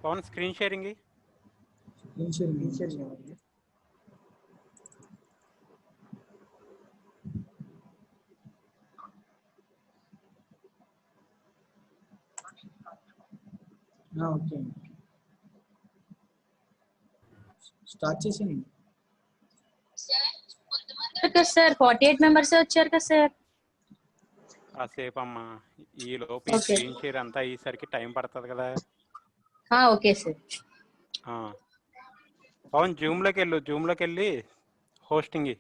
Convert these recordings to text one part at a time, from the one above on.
Pawan screen sharing okay start చేసేయండి sir 48 members వచ్చారు కదా సార్. కాసేపు అమ్మా ఈ లోపు స్క్రీన్ షేర్ అంతా అయ్యేసరికి టైం పడుతుంది కదా. Okay sir. పవన్ జూమ్ లోకి వెళ్ళి హోస్టింగ్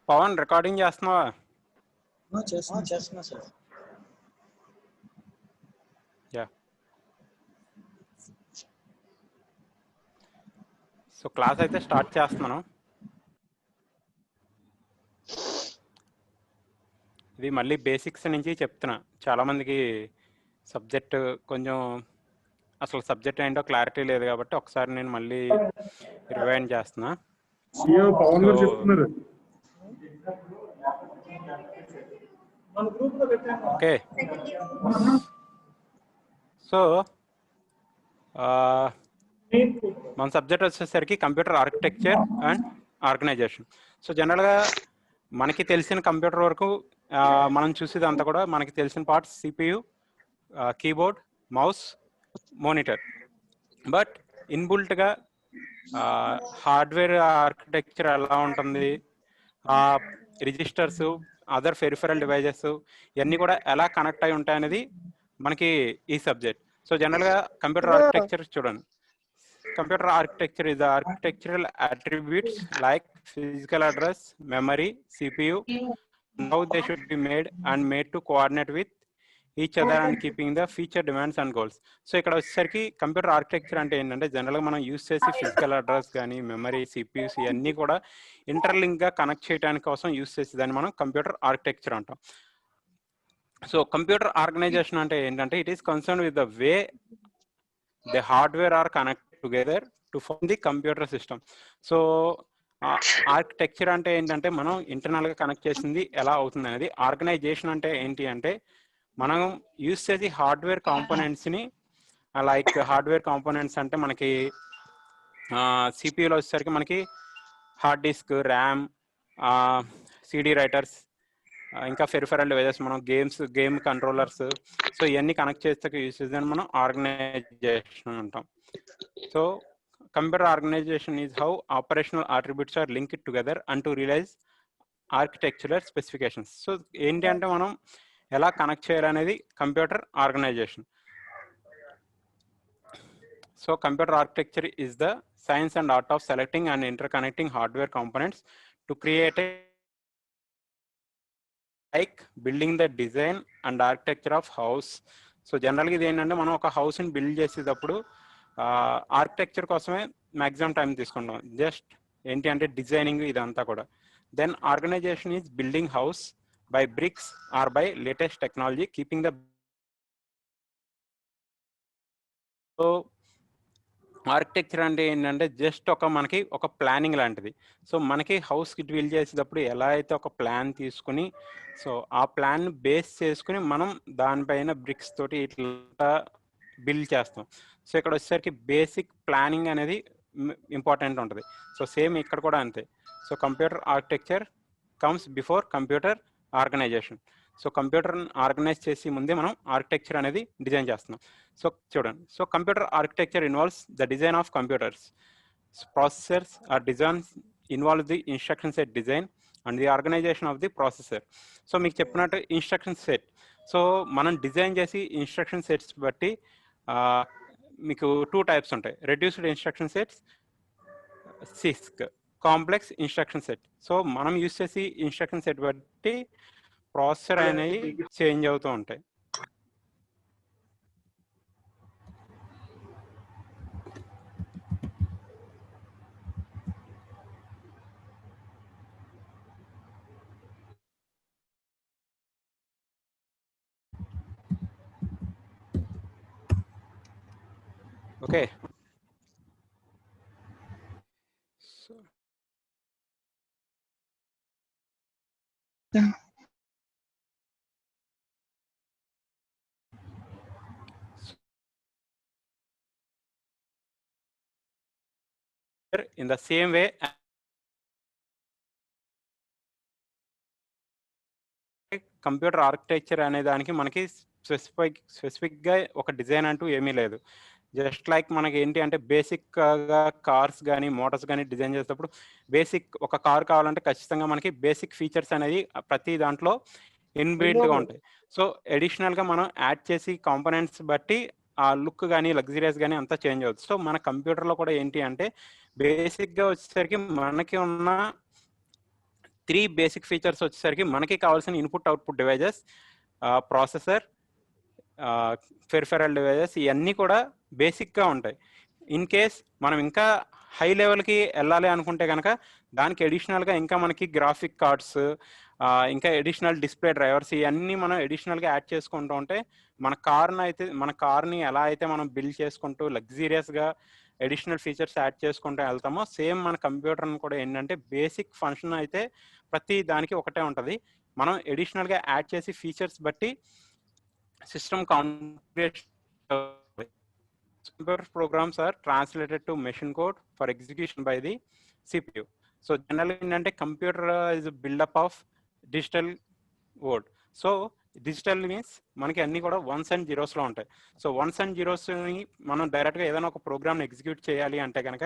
పవన్ రికార్డింగ్ చేస్తున్నావా? చేస్తున్నా సార్. సో క్లాస్ అయితే స్టార్ట్ చేస్తున్నాను. ఇది మళ్ళీ బేసిక్స్ నుంచి చెప్తున్నా. చాలామందికి సబ్జెక్ట్ కొంచెం అసలు సబ్జెక్ట్ ఏంటో క్లారిటీ లేదు కాబట్టి ఒకసారి నేను మళ్ళీ రివైండ్ చేస్తున్నా. ఓకే, సో మన సబ్జెక్ట్ వచ్చేసరికి computer architecture and organisation. So జనరల్గా మనకి తెలిసిన కంప్యూటర్ వరకు మనం చూసేదంతా కూడా మనకి తెలిసిన parts CPU, keyboard, mouse, monitor. But ఇన్బుల్ట్గా హార్డ్వేర్ ఆర్కిటెక్చర్ ఎలా ఉంటుంది, రిజిస్టర్స్, అదర్ పెరిఫెరల్ డివైజెస్ ఇవన్నీ కూడా ఎలా కనెక్ట్ అయి ఉంటాయి అనేది మనకి ఈ సబ్జెక్ట్. సో జనరల్గా కంప్యూటర్ ఆర్కిటెక్చర్ చూడండి. Computer architecture is the architectural attributes like physical address, memory, CPU, how they should be made and made to coordinate with each other and keeping the feature demands and goals. So ఇక్కడ వచ్చేసరికి computer architecture అంటే ఏంటంటే జనరల్గా మనం use చేసి physical address కానీ memory, CPUs ఇవన్నీ కూడా ఇంటర్లింక్గా కనెక్ట్ చేయడానికి కోసం యూస్ చేసేదాన్ని మనం కంప్యూటర్ ఆర్కిటెక్చర్ అంటాం. సో కంప్యూటర్ ఆర్గనైజేషన్ అంటే ఏంటంటే it is concern with the way the hardware are connected together to form the computer system. So architecture అంటే ఏంటంటే మనం ఇంటర్నల్గా కనెక్ట్ చేసింది ఎలా అవుతుంది అనేది. ఆర్గనైజేషన్ అంటే ఏంటి అంటే మనం యూస్ చేసి హార్డ్వేర్ కాంపోనెంట్స్ని, లైక్ హార్డ్వేర్ కాంపోనెంట్స్ అంటే మనకి CPUలో వచ్చేసరికి మనకి hard disk, RAM, CD writers, ఇంకా పెరిఫెరల్ డివైజెస్, మనం గేమ్ కంట్రోలర్స్, సో ఇవన్నీ కనెక్ట్ చేస్తే యూస్ చేసేదాన్ని మనం ఆర్గనైజేషన్ అంటాం. So computer organisation is how operational attributes are linked together and to realise architectural specifications. So ఏంటి అంటే మనం ఎలా కనెక్ట్ చేయాలనేది computer organisation. So computer architecture is the science and art of selecting and interconnecting hardware components to create like building the design and architecture of house. So జనరల్గా ఇది ఏంటంటే మనం ఒక హౌస్ని బిల్డ్ చేసేటప్పుడు ఆర్కిటెక్చర్ కోసమే మ్యాక్సిమం టైం తీసుకుంటాం. Just ఏంటి అంటే డిజైనింగ్ ఇదంతా కూడా. Then organisation is building house by bricks or by latest technology keeping the. So architecture అంటే ఏంటంటే జస్ట్ మనకి ఒక ప్లానింగ్ లాంటిది. సో మనకి హౌస్కి బిల్డ్ చేసేటప్పుడు ఎలా అయితే ఒక ప్లాన్ తీసుకుని, సో ఆ ప్లాన్ బేస్ చేసుకుని మనం దానిపైన బ్రిక్స్ తోటి ఇట్లా బిల్డ్ చేస్తాం. సో ఇక్కడ వచ్చేసరికి బేసిక్ ప్లానింగ్ అనేది ఇంపార్టెంట్ ఉంటుంది. సో సేమ్ ఇక్కడ కూడా అంతే. So computer architecture comes before computer organisation. So computer organise చేసి ముందే మనం ఆర్కిటెక్చర్ అనేది డిజైన్ చేస్తున్నాం. సో చూడండి, so computer architecture involves the design of computers. Processors are designs involve the instruction set design and the organisation of the processor. So మీకు చెప్పినట్టు instruction set, so మనం design చేసి ఇన్స్ట్రక్షన్ సెట్స్ బట్టి మీకు 2 types ఉంటాయి. Reduced instruction sets, CISC, complex instruction set. So మనం use చేసి instruction set బట్టి ప్రాసెసర్ అనేవి చేంజ్ అవుతూ ఉంటాయి. Okay. So in the same way computer architecture అనే దానికి మనకి స్పెసిఫిక్గా ఒక డిజైన్ అంటూ ఏమీ లేదు. జస్ట్ లైక్ మనకి ఏంటి అంటే బేసిక్గా కార్స్ కానీ మోటార్స్ కానీ డిజైన్ చేసేటప్పుడు బేసిక్ ఒక కార్ కావాలంటే ఖచ్చితంగా మనకి బేసిక్ ఫీచర్స్ అనేది ప్రతి దాంట్లో ఇన్బిల్ట్గా ఉంటాయి. సో అడిషనల్గా మనం యాడ్ చేసి కాంపోనెంట్స్ బట్టి ఆ లుక్ కానీ లగ్జరియస్ కానీ అంతా చేంజ్ అవుతుంది. సో మన కంప్యూటర్లో కూడా ఏంటి అంటే బేసిక్గా వచ్చేసరికి మనకి ఉన్న 3 బేసిక్ ఫీచర్స్ వచ్చేసరికి మనకి కావాల్సిన input output devices, processor, peripheral devices ఇవన్నీ కూడా బేసిక్గా ఉంటాయి. ఇన్ కేస్ మనం ఇంకా హై లెవెల్కి వెళ్ళాలి అనుకుంటే కనుక దానికి అడిషనల్గా ఇంకా మనకి గ్రాఫిక్ కార్డ్స్, ఇంకా అడిషనల్ డిస్ప్లే డ్రైవర్స్ ఇవన్నీ మనం అడిషనల్గా యాడ్ చేసుకుంటూ ఉంటే మన కార్ని ఎలా అయితే మనం బిల్డ్ చేసుకుంటూ లగ్జీరియస్గా అడిషనల్ ఫీచర్స్ యాడ్ చేసుకుంటూ వెళ్తామో సేమ్ మన కంప్యూటర్ని కూడా ఏంటంటే బేసిక్ ఫంక్షన్ అయితే ప్రతి దానికి ఒకటే ఉంటుంది. మనం అడిషనల్గా యాడ్ చేసి ఫీచర్స్ బట్టి system configuration. Computer programs are translated to machine code for execution by the CPU. So generally ఏంటంటే computer is a build-up of digital word. So digital means మనకి అన్ని కూడా వన్స్ అండ్ జీరోస్లో ఉంటాయి. సో వన్స్ అండ్ జీరోస్ని మనం డైరెక్ట్గా ఏదైనా ఒక ప్రోగ్రామ్ని ఎగ్జిక్యూట్ చేయాలి అంటే కనుక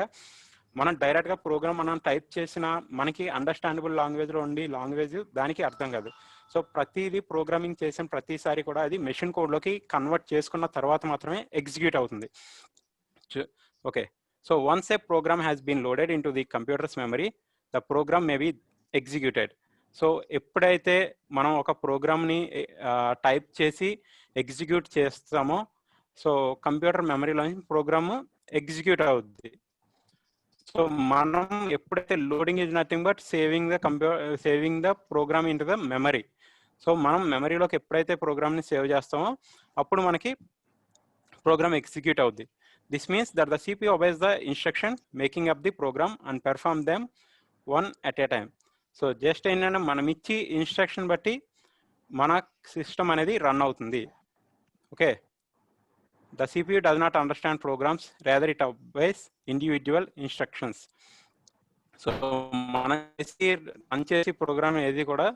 మనం డైరెక్ట్గా ప్రోగ్రామ్ మనం టైప్ చేసిన మనకి అండర్స్టాండబుల్ లాంగ్వేజ్లో ఉండి లాంగ్వేజ్ దానికి అర్థం కాదు. సో ప్రతిదీ ప్రోగ్రామింగ్ చేసిన ప్రతిసారి కూడా అది మెషిన్ కోడ్లోకి కన్వర్ట్ చేసుకున్న తర్వాత మాత్రమే ఎగ్జిక్యూట్ అవుతుంది. Okay. So once a program has been loaded into the computer's memory the program may be executed. So ఎప్పుడైతే మనం ఒక ప్రోగ్రామ్ని టైప్ చేసి ఎగ్జిక్యూట్ చేస్తామో సో కంప్యూటర్ మెమరీలో ప్రోగ్రామ్ ఎగ్జిక్యూట్ అవుద్ది. సో మనం ఎప్పుడైతే loading is nothing but saving the program into the memory. So మనం మెమరీలోకి ఎప్పుడైతే ప్రోగ్రామ్ని సేవ్ చేస్తామో అప్పుడు మనకి ప్రోగ్రామ్ ఎగ్జిక్యూట్ అవుద్ది. This means that the CPU obeys the instruction making up the program and perform them one at a time. So just ఏంటంటే మనం ఇచ్చి ఇన్స్ట్రక్షన్ బట్టి మన సిస్టమ్ అనేది రన్ అవుతుంది. Okay. The CPU does not understand programs, rather it obeys individual instructions. So మనం run చేసి programme ఏది కూడా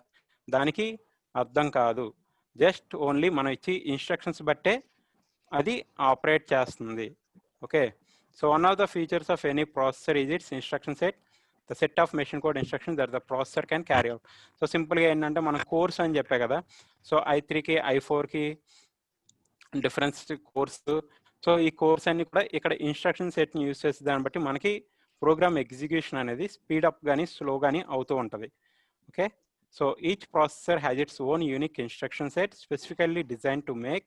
దానికి అర్థం కాదు. జస్ట్ ఓన్లీ మనం ఇచ్చి ఇన్స్ట్రక్షన్స్ బట్టే అది ఆపరేట్ చేస్తుంది. Okay. So one of the features of any processor is its instruction set, the set of machine code instructions that the processor can carry out. So సింపుల్గా ఏంటంటే మనం కోర్స్ అని చెప్పే కదా. సో i3కి i4కి డిఫరెన్స్ కోర్స్. సో ఈ cores అన్ని కూడా ఇక్కడ ఇన్స్ట్రక్షన్ సెట్ని యూజ్ చేసే దాన్ని బట్టి మనకి ప్రోగ్రామ్ ఎగ్జిక్యూషన్ అనేది స్పీడప్ కానీ స్లో కానీ అవుతూ ఉంటుంది. Okay. So each processor has its own unique instruction set specifically design to make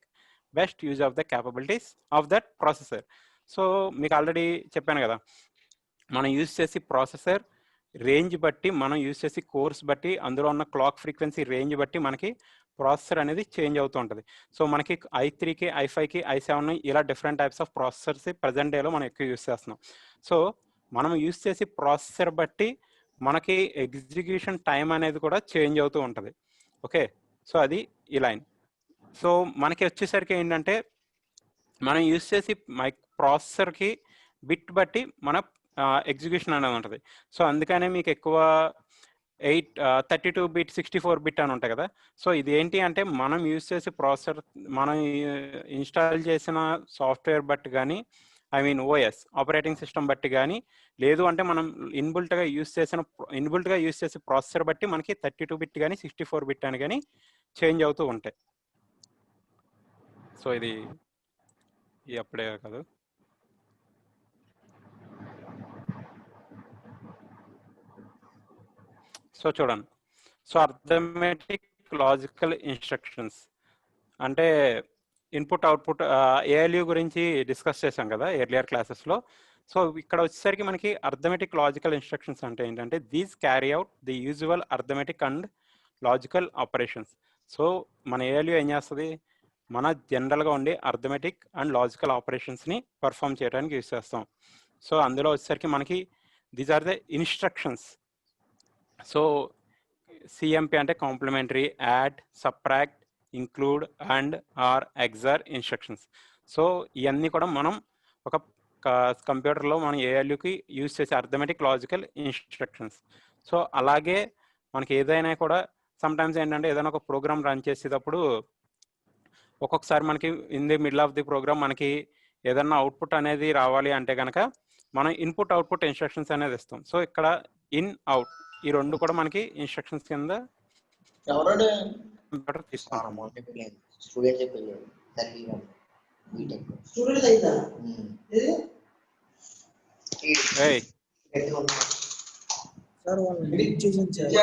best use of the capabilities of that processor. So మీకు ఆల్రెడీ చెప్పాను కదా, మనం యూజ్ చేసి ప్రాసెసర్ రేంజ్ బట్టి మనం యూజ్ చేసి కోర్స్ బట్టి అందులో ఉన్న క్లాక్ ఫ్రీక్వెన్సీ రేంజ్ బట్టి మనకి ప్రాసెసర్ అనేది చేంజ్ అవుతూ ఉంటుంది. సో మనకి i3కి i5కి i7 ఇలా different types of processors present డేలో మనం ఎక్కువ యూజ్ చేస్తున్నాం. సో మనం యూజ్ చేసి ప్రాసెసర్ బట్టి మనకి ఎగ్జిక్యూషన్ టైం అనేది కూడా చేంజ్ అవుతూ ఉంటుంది. ఓకే. సో అది ఈ లైన్. సో మనకి వచ్చేసరికి ఏంటంటే మనం యూజ్ చేసి ప్రాసెసర్కి బిట్ బట్టి మన ఎగ్జిక్యూషన్ అనేది ఉంటుంది. సో అందుకనే మీకు ఎక్కువ 32 బిట్ 64 బిట్ అని ఉంటాయి కదా. సో ఇది ఏంటి అంటే మనం యూజ్ చేసే ప్రాసెసర్ మనం ఇన్స్టాల్ చేసిన సాఫ్ట్వేర్ బట్టి కానీ ఓఎస్ ఆపరేటింగ్ సిస్టమ్ బట్టి కానీ లేదు అంటే మనం ఇన్బుల్ట్గా యూజ్ చేసే ప్రాసెసర్ బట్టి మనకి 32 బిట్ కానీ 64 బిట్ అని కానీ చేంజ్ అవుతూ ఉంటాయి. సో ఇది అప్పుడే కాదు. సో చూడండి. సో అర్థమెటిక్ లాజికల్ ఇన్స్ట్రక్షన్స్ అంటే ఇన్పుట్ అవుట్పుట్ ALU గురించి డిస్కస్ చేసాం కదా ఎర్లియర్ క్లాసెస్లో. సో ఇక్కడ వచ్చేసరికి మనకి అర్థమెటిక్ లాజికల్ ఇన్స్ట్రక్షన్స్ అంటే ఏంటంటే these carry out the usual arithmetic and logical operations. So మన ALU ఏం చేస్తుంది, మన జనరల్గా ఉండే అర్థమెటిక్ అండ్ లాజికల్ ఆపరేషన్స్ని పర్ఫామ్ చేయడానికి యూస్ చేస్తాం. సో అందులో వచ్చేసరికి మనకి these are the instructions. So CMP అంటే complementary, add, subtract, include and or XOR instructions. So ఇవన్నీ కూడా మనం ఒక కంప్యూటర్లో మనం ఏఎల్యూకి యూజ్ చేసే అర్థమెటిక్ లాజికల్ ఇన్స్ట్రక్షన్స్. సో అలాగే మనకి ఏదైనా కూడా సమ్టైమ్స్ ఏంటంటే ఏదైనా ఒక ప్రోగ్రామ్ రన్ చేసేటప్పుడు ఒక్కొక్కసారి మనకి in the middle of the program మనకి ఏదన్నా అవుట్పుట్ అనేది రావాలి అంటే కనుక మనం ఇన్పుట్ అవుట్పుట్ ఇన్స్ట్రక్షన్స్ అనేది ఇస్తాం. సో ఇక్కడ ఇన్ అవుట్ ఈ రెండు కూడా మనకి ఇన్స్ట్రక్షన్స్ కింద కంప్యూటర్ తీసుకుంటాం. సార్ వాళ్ళు ఎడిట్ చేసింది సార్.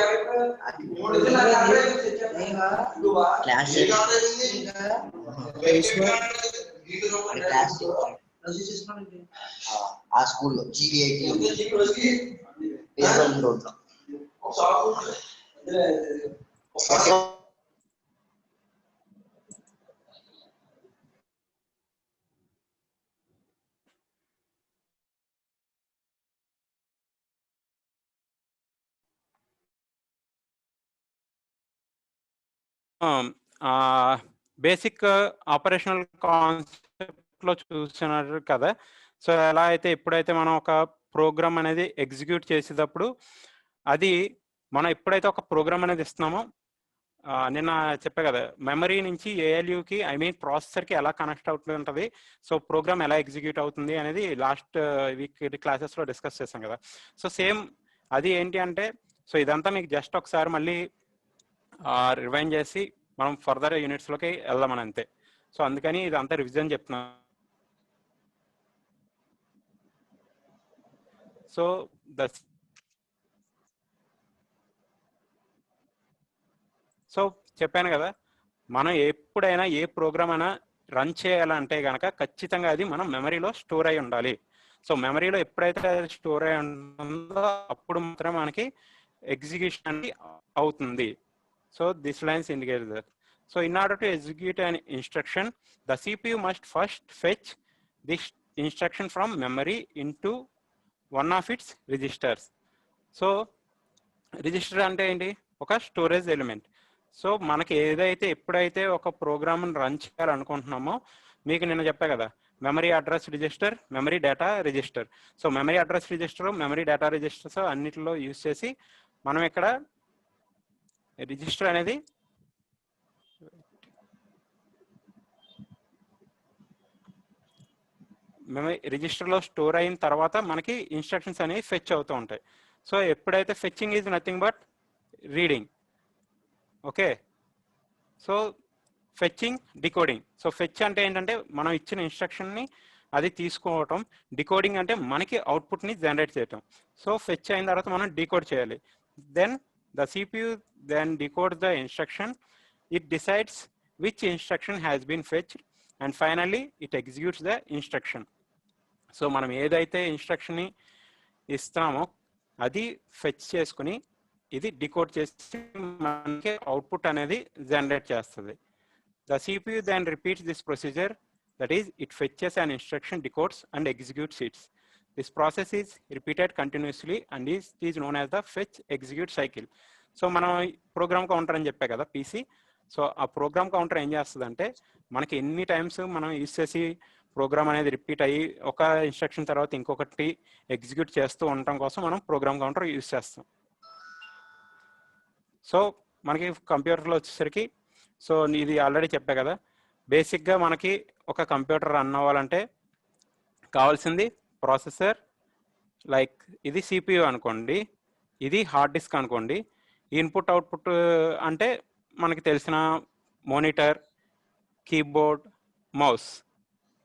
ఆ స్కూల్లో జీవీఐటీ రోడ్లో బేసిక్ ఆపరేషనల్ కాన్సెప్ట్లో చూస్తున్నారు కదా. సో ఎలా అయితే ఎప్పుడైతే మనం ఒక ప్రోగ్రామ్ అనేది ఎగ్జిక్యూట్ చేసేటప్పుడు అది మనం ఎప్పుడైతే ఒక ప్రోగ్రామ్ అనేది ఇస్తున్నామో నిన్న చెప్పా కదా మెమరీ నుంచి ఏఎల్యూకి ఐ మీన్ ప్రాసెసర్కి ఎలా కనెక్ట్ అవుతుంటుంది, సో ప్రోగ్రామ్ ఎలా ఎగ్జిక్యూట్ అవుతుంది అనేది లాస్ట్ వీక్ క్లాసెస్లో డిస్కస్ చేసాం కదా. సో సేమ్ అది ఏంటి అంటే సో ఇదంతా మీకు జస్ట్ ఒకసారి మళ్ళీ రివైండ్ చేసి మనం ఫర్దర్ యూనిట్స్లోకి వెళ్దామని అంతే. సో అందుకని ఇదంతా రివిజన్ చెప్తున్నాను. సో చెప్పాను కదా మనం ఎప్పుడైనా ఏ ప్రోగ్రామ్ అయినా రన్ చేయాలంటే కనుక ఖచ్చితంగా అది మనం మెమరీలో స్టోర్ అయి ఉండాలి. సో మెమరీలో ఎప్పుడైతే స్టోర్ అయి ఉంటుందో అప్పుడు మాత్రం మనకి ఎగ్జిక్యూషన్ అనేది అవుతుంది. So this lines indicate that. So in order to execute an instruction, the CPU must first fetch this instruction from memory into one of its registers. So register అంటే ఏంటి? ఒక స్టోరేజ్ ఎలిమెంట్. సో మనకి ఏదైతే ఎప్పుడైతే ఒక program run చేయాలనుకుంటున్నామో మీకు నిన్న చెప్పా కదా memory address register, memory data register. So memory address register, memory data registers అన్నిటిలో యూజ్ చేసి మనం ఇక్కడ రిజిస్టర్ అనేది రిజిస్టర్లో స్టోర్ అయిన తర్వాత మనకి ఇన్స్ట్రక్షన్స్ అనేవి ఫెచ్ అవుతూ ఉంటాయి. సో ఎప్పుడైతే fetching is nothing but reading. Okay, so fetching, decoding. So fetch అంటే ఏంటంటే మనం ఇచ్చిన ఇన్స్ట్రక్షన్ని అది తీసుకోవటం, డికోడింగ్ అంటే మనకి అవుట్పుట్ని జనరేట్ చేయటం. సో ఫెచ్ అయిన తర్వాత మనం డికోడ్ చేయాలి. Then the CPU then decodes the instruction. It decides which instruction has been fetched and finally it executes the instruction. So మనం ఏదైతే ఇన్స్ట్రక్షన్ని ఇస్తామో అది ఫెచ్ చేసుకుని ఇది డికోడ్ చేసి మనకి అవుట్పుట్ అనేది జనరేట్ చేస్తుంది. The CPU then repeats this procedure, that is it fetches an instruction, decodes and executes it. This process is repeated continuously and is known as the fetch execute cycle. So మనం program counter అని చెప్పే కదా PC. So ఆ program counter ఏం చేస్తుందంటే మనకి ఎన్ని times మనం యూజ్ చేసి ప్రోగ్రామ్ అనేది రిపీట్ అయ్యి ఒక ఇన్స్ట్రక్షన్ తర్వాత ఇంకొకటి ఎగ్జిక్యూట్ చేస్తూ ఉండటం కోసం మనం ప్రోగ్రామ్ కౌంటర్ యూజ్ చేస్తాం. సో మనకి కంప్యూటర్లో వచ్చేసరికి సో ఇది ఆల్రెడీ చెప్పా కదా బేసిక్గా మనకి ఒక కంప్యూటర్ రన్ అవ్వాలంటే కావాల్సింది ప్రాసెసర్, లైక్ ఇది సిపియు అనుకోండి, ఇది హార్డ్ డిస్క్ అనుకోండి. ఇన్పుట్ అవుట్పుట్ అంటే మనకి తెలిసిన monitor, keyboard, mouse.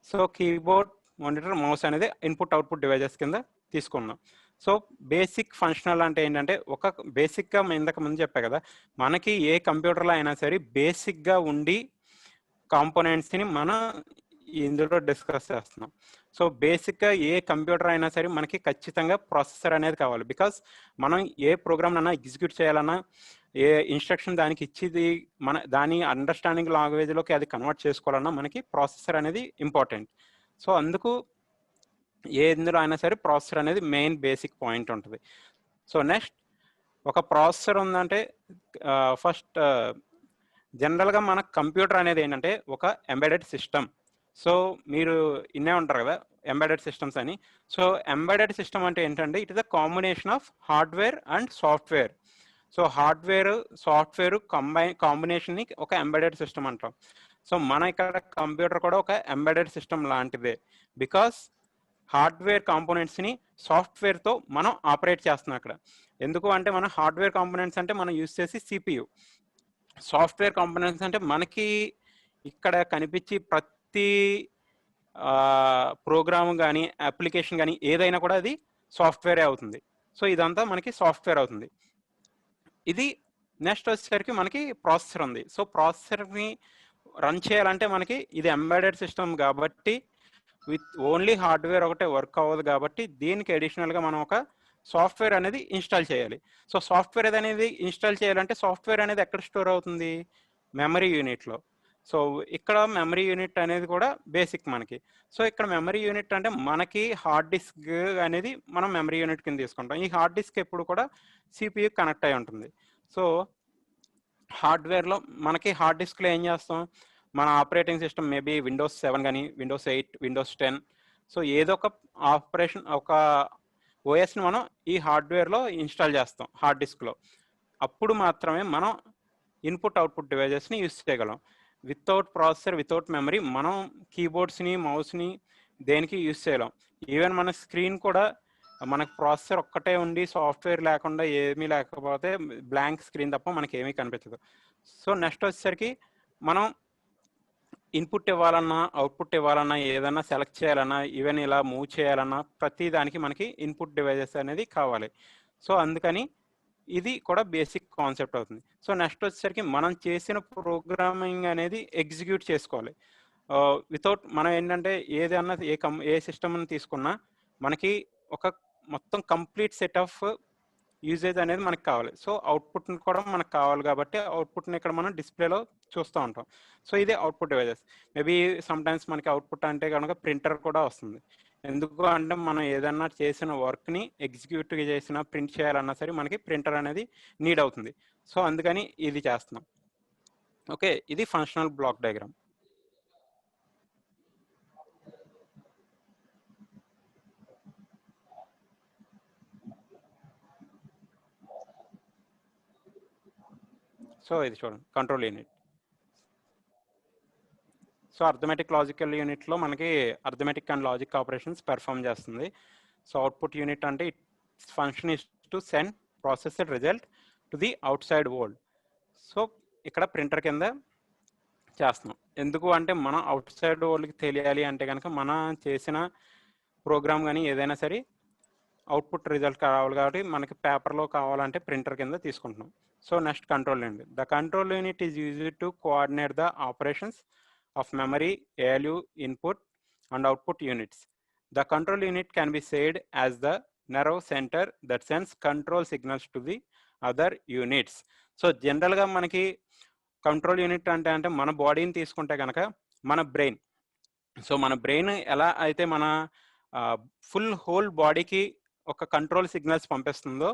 So keyboard, monitor, mouse అనేది ఇన్పుట్ అవుట్పుట్ డివైజెస్ కింద తీసుకున్నాం. సో బేసిక్ ఫంక్షనల్ అంటే ఏంటంటే ఒక బేసిక్గా ఇంతకు ముందు చెప్పా కదా మనకి ఏ కంప్యూటర్లో అయినా సరే బేసిక్గా ఉండి కాంపోనెంట్స్ని మనం ఇందులో డిస్కస్ చేస్తున్నాం. సో బేసిక్గా ఏ కంప్యూటర్ అయినా సరే మనకి ఖచ్చితంగా ప్రాసెసర్ అనేది కావాలి. బికాస్ మనం ఏ ప్రోగ్రామ్ అన్నా ఎగ్జిక్యూట్ చేయాలన్నా, ఏ ఇన్స్ట్రక్షన్ దానికి ఇచ్చేది దాని అండర్స్టాండింగ్ లాంగ్వేజ్లోకి అది కన్వర్ట్ చేసుకోవాలన్నా మనకి ప్రాసెసర్ అనేది ఇంపార్టెంట్. సో అందుకు ఇందులో అయినా సరే ప్రాసెసర్ అనేది మెయిన్ బేసిక్ పాయింట్ ఉంటుంది. సో నెక్స్ట్ ఒక ప్రాసెసర్ ఉందంటే ఫస్ట్ జనరల్గా మన కంప్యూటర్ అనేది ఏంటంటే ఒక ఎంబెడెడ్ సిస్టమ్. సో మీరు ఇన్నే ఉంటారు కదా ఎంబెడెడ్ సిస్టమ్స్ అని. సో ఎంబెడెడ్ సిస్టమ్ అంటే ఏంటంటే it is a combination of hardware and software. So hardware software కాంబినేషన్ని ఒక ఎంబెడెడ్ సిస్టమ్ అంటాం. సో మన ఇక్కడ కంప్యూటర్ కూడా ఒక ఎంబెడెడ్ సిస్టమ్ లాంటిదే. బికాస్ హార్డ్వేర్ కాంపోనెంట్స్ని సాఫ్ట్వేర్తో మనం ఆపరేట్ చేస్తున్నాం ఇక్కడ. ఎందుకు అంటే మన హార్డ్వేర్ కాంపోనెంట్స్ అంటే మనం యూజ్ చేసి సిపియు, సాఫ్ట్వేర్ కాంపోనెంట్స్ అంటే మనకి ఇక్కడ కనిపించి ప్రతి ప్రోగ్రామ్ కానీ అప్లికేషన్ కానీ ఏదైనా కూడా అది సాఫ్ట్వేరే అవుతుంది. సో ఇదంతా మనకి సాఫ్ట్వేర్ అవుతుంది. ఇది నెక్స్ట్ వచ్చేసరికి మనకి ప్రాసెసర్ ఉంది. సో ప్రాసెసర్ని రన్ చేయాలంటే మనకి ఇది ఎంబెడెడ్ సిస్టమ్ కాబట్టి విత్ ఓన్లీ హార్డ్వేర్ ఒకటే వర్క్ అవ్వదు కాబట్టి దీనికి అడిషనల్గా మనం ఒక సాఫ్ట్వేర్ అనేది ఇన్స్టాల్ చేయాలి. సో సాఫ్ట్వేర్ అనేది ఇన్స్టాల్ చేయాలంటే సాఫ్ట్వేర్ అనేది ఎక్కడ స్టోర్ అవుతుంది? మెమరీ యూనిట్లో. సో ఇక్కడ మెమరీ యూనిట్ అనేది కూడా బేసిక్ మనకి. సో ఇక్కడ మెమరీ యూనిట్ అంటే మనకి హార్డ్ డిస్క్ అనేది మనం మెమరీ యూనిట్ కింద తీసుకుంటాం. ఈ హార్డ్ డిస్క్ ఎప్పుడు కూడా సిపియు కనెక్ట్ అయి ఉంటుంది. సో హార్డ్వేర్లో మనకి హార్డ్ డిస్క్లో ఏం చేస్తాం? మన ఆపరేటింగ్ సిస్టమ్ మేబీ విండోస్ 7 కానీ విండోస్ 8 విండోస్ 10 సో ఏదో ఒక ఒక ఓఎస్ని మనం ఈ హార్డ్వేర్లో ఇన్స్టాల్ చేస్తాం హార్డ్ డిస్క్లో. అప్పుడు మాత్రమే మనం ఇన్పుట్ అవుట్పుట్ డివైజెస్ని యూజ్ చేయగలం. వితౌట్ ప్రాసెసర్ వితౌట్ మెమరీ మనం కీబోర్డ్స్ని మౌస్ని దేనికి యూజ్ చేయలేం. ఈవెన్ మన స్క్రీన్ కూడా మనకు ప్రాసెసర్ ఒక్కటే ఉండి సాఫ్ట్వేర్ లేకుండా ఏమీ లేకపోతే బ్లాంక్ స్క్రీన్ తప్ప మనకి ఏమీ కనిపించదు. సో నెక్స్ట్ వచ్చేసరికి మనం ఇన్పుట్ ఇవ్వాలన్నా అవుట్పుట్ ఇవ్వాలన్నా ఏదన్నా సెలెక్ట్ చేయాలన్నా ఈవెన్ ఇలా మూవ్ చేయాలన్నా ప్రతి దానికి మనకి ఇన్పుట్ డివైజెస్ అనేది కావాలి. సో అందుకని ఇది కూడా బేసిక్ కాన్సెప్ట్ అవుతుంది. సో నెక్స్ట్ వచ్చేసరికి మనం చేసిన ప్రోగ్రామింగ్ అనేది ఎగ్జిక్యూట్ చేసుకోవాలి. వితౌట్ మనం ఏంటంటే ఏదన్నా ఏ సిస్టమ్ని తీసుకున్నా మనకి ఒక మొత్తం కంప్లీట్ సెట్ ఆఫ్ యూజేజ్ అనేది మనకు కావాలి. సో అవుట్పుట్ని కూడా మనకు కావాలి కాబట్టి అవుట్పుట్ని ఇక్కడ మనం డిస్ప్లేలో చూస్తూ ఉంటాం. సో ఇది అవుట్పుట్ డివైజెస్. మేబీ సమ్టైమ్స్ మనకి అవుట్పుట్ అంటే కనుక ప్రింటర్ కూడా వస్తుంది. ఎందుకు అంటే మనం ఏదన్నా చేసిన వర్క్ని ఎగ్జిక్యూట్ చేసిన ప్రింట్ చేయాలన్నా సరే మనకి ప్రింటర్ అనేది నీడ్ అవుతుంది. సో అందుకని ఇది చేస్తున్నాం. ఓకే, ఇది ఫంక్షనల్ బ్లాక్ డయాగ్రామ్. సో ఇది చూడండి control unit. So arithmetic logical యూనిట్లో మనకి arithmetic and logic operations perform చేస్తుంది. సో అవుట్పుట్ యూనిట్ అంటే it's function is to send processed result to the out side world. So ఇక్కడ printer కింద చేస్తున్నాం. ఎందుకు అంటే మనం అవుట్ సైడ్ వరల్డ్కి తెలియాలి అంటే కనుక మనం చేసిన ప్రోగ్రామ్ కానీ ఏదైనా సరే అవుట్పుట్ రిజల్ట్ కావాలి కాబట్టి మనకి పేపర్లో కావాలంటే ప్రింటర్ కింద తీసుకుంటున్నాం. So next control unit. The control unit is used to coordinate the operations of memory, ALU, input and output units. The control unit can be said as the nerve center that sends control signals to the other units. So general ga manaki control unit ante mana body ni తీసుకుంటే గనక మన brain. So మన brain ఎలా అయితే మన full whole బాడీకి ఒక control signals పంపిస్తుందో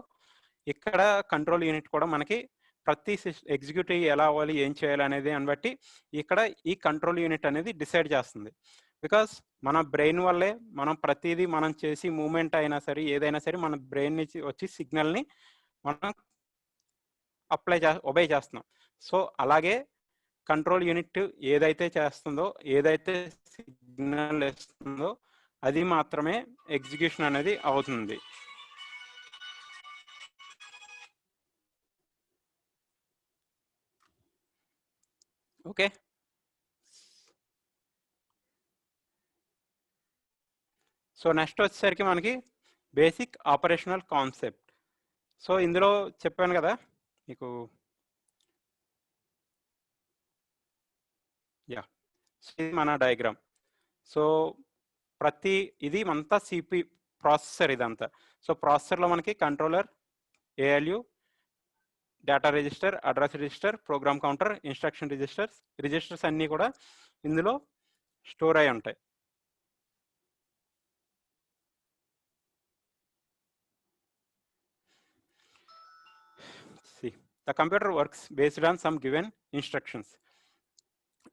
ఇక్కడ కంట్రోల్ యూనిట్ కూడా మనకి ప్రతి ఎగ్జిక్యూటివ్ ఎలా అవ్వాలి ఏం చేయాలి అనేది అని బట్టి ఇక్కడ ఈ కంట్రోల్ యూనిట్ అనేది డిసైడ్ చేస్తుంది. బికాస్ మన బ్రెయిన్ వల్లే మనం ప్రతిదీ మనం చేసి మూమెంట్ అయినా సరే ఏదైనా సరే మన బ్రెయిన్ నుంచి వచ్చి సిగ్నల్ని మనం ఒబే చేస్తున్నాం. సో అలాగే కంట్రోల్ యూనిట్ ఏదైతే చేస్తుందో ఏదైతే సిగ్నల్ ఇస్తుందో అది మాత్రమే ఎగ్జిక్యూషన్ అనేది అవుతుంది. ఓకే, సో నెక్స్ట్ వచ్చేసరికి మనకి బేసిక్ ఆపరేషనల్ కాన్సెప్ట్. సో ఇందులో చెప్పాను కదా మీకు, ఇది మన డయాగ్రామ్. సో ప్రతి ఇది అంతా సిపి ప్రాసెసర్ ఇదంతా. సో ప్రాసెసర్లో మనకి controller, ALU, data register, address register, program counter, instruction registers అన్నీ కూడా ఇందులో స్టోర్ అయి ఉంటాయి. See, the computer works based on some given instructions.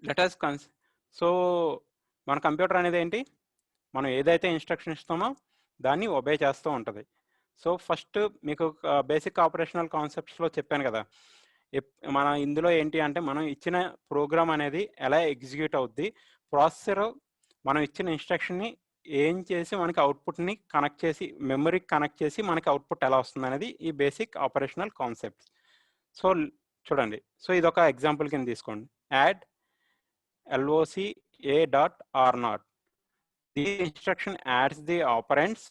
Let us so మన కంప్యూటర్ అనేది ఏంటి, మనం ఏదైతే ఇన్స్ట్రక్షన్ ఇస్తామో దాన్ని ఒబే చేస్తూ ఉంటుంది. సో ఫస్ట్ మీకు బేసిక్ ఆపరేషనల్ కాన్సెప్ట్స్లో చెప్పాను కదా, మన ఇందులో ఏంటి అంటే మనం ఇచ్చిన ప్రోగ్రామ్ అనేది ఎలా ఎగ్జిక్యూట్ అవుద్ది, ప్రాసెసర్ మనం ఇచ్చిన ఇన్స్ట్రక్షన్ని ఏం చేసి మనకి అవుట్పుట్ని కనెక్ట్ చేసి మెమరీకి కనెక్ట్ చేసి మనకి అవుట్పుట్ ఎలా వస్తుంది అనేది ఈ బేసిక్ ఆపరేషనల్ కాన్సెప్ట్స్. సో చూడండి, సో ఇది ఒక ఎగ్జాంపుల్ కింద తీసుకోండి. Add LOCA.R0. The instruction adds the operands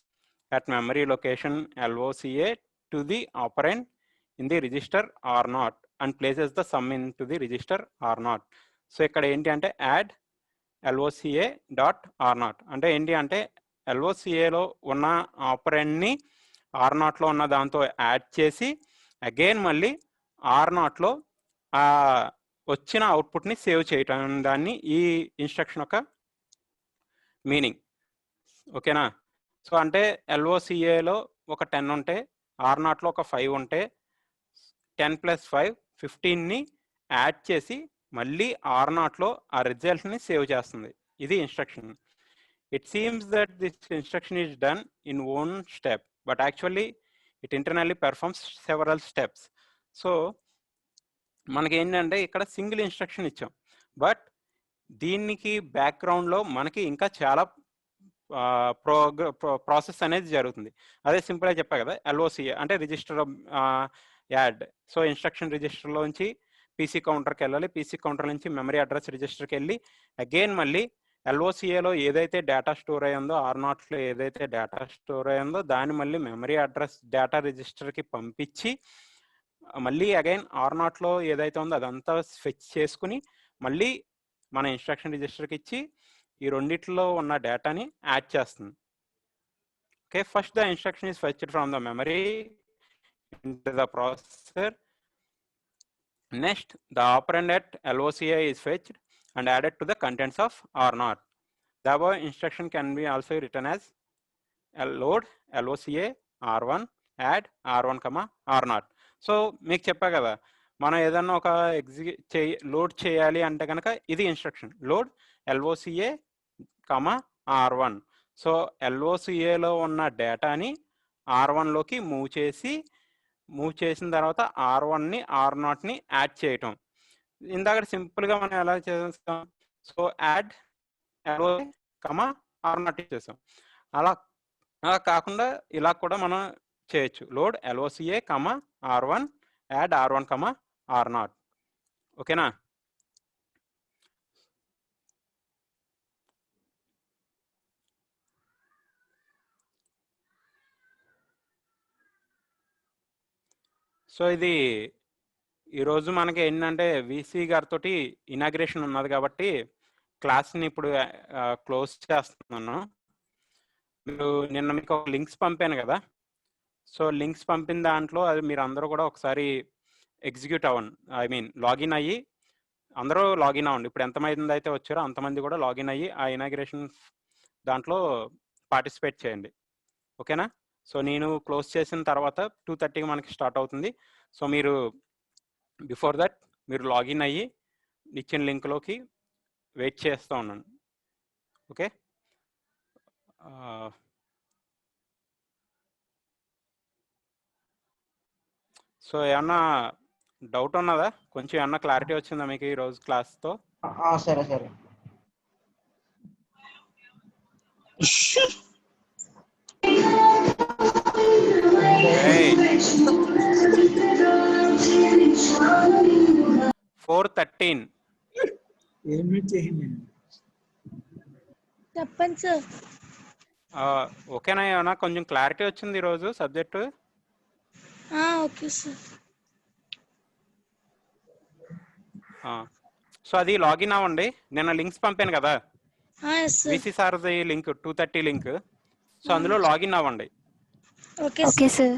at memory location LOCA to the operand in the register R0 and places the sum into the register R0. So ఇక్కడ ఏంటి అంటే add LOCA.R0 అంటే ఏంటి అంటే LOCAలో ఉన్న ఆపరెండ్ని R0లో ఉన్న దాంతో యాడ్ చేసి అగైన్ మళ్ళీ R0లో వచ్చిన అవుట్పుట్ని సేవ్ చేయటం, దాన్ని ఈ ఇన్స్ట్రక్షన్ యొక్క మీనింగ్. ఓకేనా? సో అంటే LOCAలో ఒక 10 ఉంటే R0లో ఒక 5 ఉంటే 10 + 5 15ని యాడ్ చేసి మళ్ళీ R0లో ఆ రిజల్ట్ని సేవ్ చేస్తుంది. ఇది instruction. It seems that this instruction is done in own step but actually it internally performs several steps. So మనకి ఏంటంటే ఇక్కడ సింగిల్ ఇన్స్ట్రక్షన్ ఇచ్చాం, బట్ దీనికి బ్యాక్గ్రౌండ్లో మనకి ఇంకా చాలా ప్రాసెస్ అనేది జరుగుతుంది. అదే సింపుల్గా చెప్పా కదా, LOCA అంటే రిజిస్టర్ యాడ్. సో ఇన్స్ట్రక్షన్ రిజిస్టర్లోంచి పీసీ కౌంటర్కి వెళ్ళాలి, పీసీ కౌంటర్ నుంచి మెమరీ అడ్రస్ రిజిస్టర్కి వెళ్ళి అగైన్ మళ్ళీ LOCAలో ఏదైతే డేటా స్టోర్ అయ్యిందో, R0లో ఏదైతే డేటా స్టోర్ అయ్యిందో దాన్ని మళ్ళీ మెమరీ అడ్రస్ డేటా రిజిస్టర్కి పంపించి మళ్ళీ అగైన్ R0లో ఏదైతే ఉందో అదంతా ఫెచ్ చేసుకుని మళ్ళీ మన ఇన్స్ట్రక్షన్ రిజిస్టర్కి ఇచ్చి ఈ రెండిట్లో ఉన్న డేటాని యాడ్ చేస్తుంది. Okay, first the instruction is fetched from the memory into the processor. Next, the operand at LOCA is fetched and added to the contents of R0. The above instruction can be also written as load LOCA R1 add R1, R0. So మీకు చెప్పా కదా, మనం ఏదన్నా ఒక load చేయాలి అంటే కనుక ఇది instruction load LOCA, R1. So LOCAలో ఉన్న డేటాని R1లోకి మూవ్ చేసిన తర్వాత R1ని R0ని యాడ్ చేయటం. ఇందాక సింపుల్గా మనం ఎలా చేస్తాం, సో యాడ్ LOCA, R0 చేసాం. అలా కాకుండా ఇలా కూడా మనం చేయొచ్చు, load LOCA, R1 add R1, R0. ఓకేనా? సో ఇది ఈరోజు మనకి ఏంటంటే వీసీ గారితో ఇనాగ్రేషన్ ఉన్నది కాబట్టి క్లాస్ని ఇప్పుడు క్లోజ్ చేస్తున్నాను. మీరు నిన్న మీకు ఒక లింక్స్ పంపాను కదా, సో లింక్స్ పంపిన దాంట్లో అది మీరు అందరూ కూడా ఒకసారి ఎగ్జిక్యూట్ అవ్వండి, లాగిన్ అయ్యి అందరూ లాగిన్ అవ్వండి. ఇప్పుడు ఎంతమంది అయితే వచ్చారో అంతమంది కూడా లాగిన్ అయ్యి ఆ ఇనాగ్రేషన్ దాంట్లో పార్టిసిపేట్ చేయండి. ఓకేనా? సో నేను క్లోజ్ చేసిన తర్వాత 2:30కి మనకి స్టార్ట్ అవుతుంది. సో మీరు బిఫోర్ దట్ మీరు లాగిన్ అయ్యి ఇచ్చిన లింక్లోకి వెయిట్ చేస్తూ ఉన్నాను. ఓకే, సో ఏమన్నా డౌట్ ఉన్నదా? కొంచెం ఏమన్నా క్లారిటీ వచ్చిందా మీకు ఈరోజు క్లాస్తో? సరే సరే. 4:13 చెప్పండి సార్. ఓకేనా? ఏమన్నా కొంచెం క్లారిటీ వచ్చింది ఈరోజు సబ్జెక్టు? Okay sir. సో అది లాగిన్ అవ్వండి. నిన్న లింక్స్ పంపాను కదా, ఎస్ సార్. విసి సారథి లింక్ 230 లింక్. సో అందులో లాగిన్ అవ్వండి. Okay sir. Okay, sir.